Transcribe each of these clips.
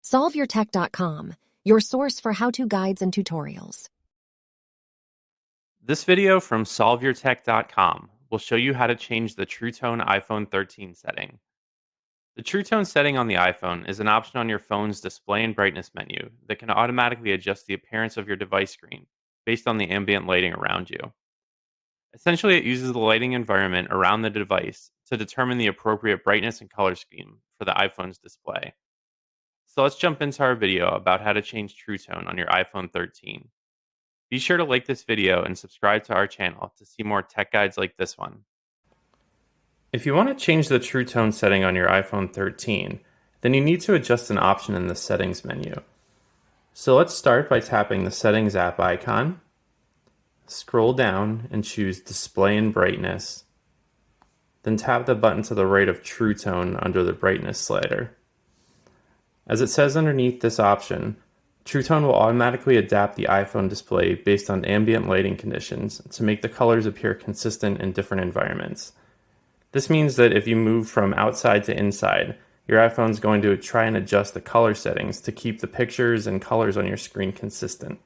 SolveYourTech.com, your source for how-to guides and tutorials. This video from SolveYourTech.com will show you how to change the True Tone iPhone 13 setting. The True Tone setting on the iPhone is an option on your phone's display and brightness menu that can automatically adjust the appearance of your device screen based on the ambient lighting around you. Essentially, it uses the lighting environment around the device to determine the appropriate brightness and color scheme for the iPhone's display. So let's jump into our video about how to change True Tone on your iPhone 13. Be sure to like this video and subscribe to our channel to see more tech guides like this one. If you want to change the True Tone setting on your iPhone 13, then you need to adjust an option in the Settings menu. So let's start by tapping the Settings app icon, scroll down and choose Display and Brightness, then tap the button to the right of True Tone under the brightness slider. As it says underneath this option, True Tone will automatically adapt the iPhone display based on ambient lighting conditions to make the colors appear consistent in different environments. This means that if you move from outside to inside, your iPhone is going to try and adjust the color settings to keep the pictures and colors on your screen consistent.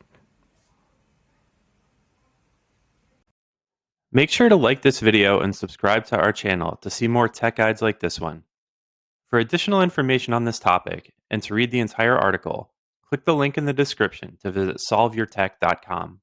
Make sure to like this video and subscribe to our channel to see more tech guides like this one. For additional information on this topic and to read the entire article, click the link in the description to visit solveyourtech.com.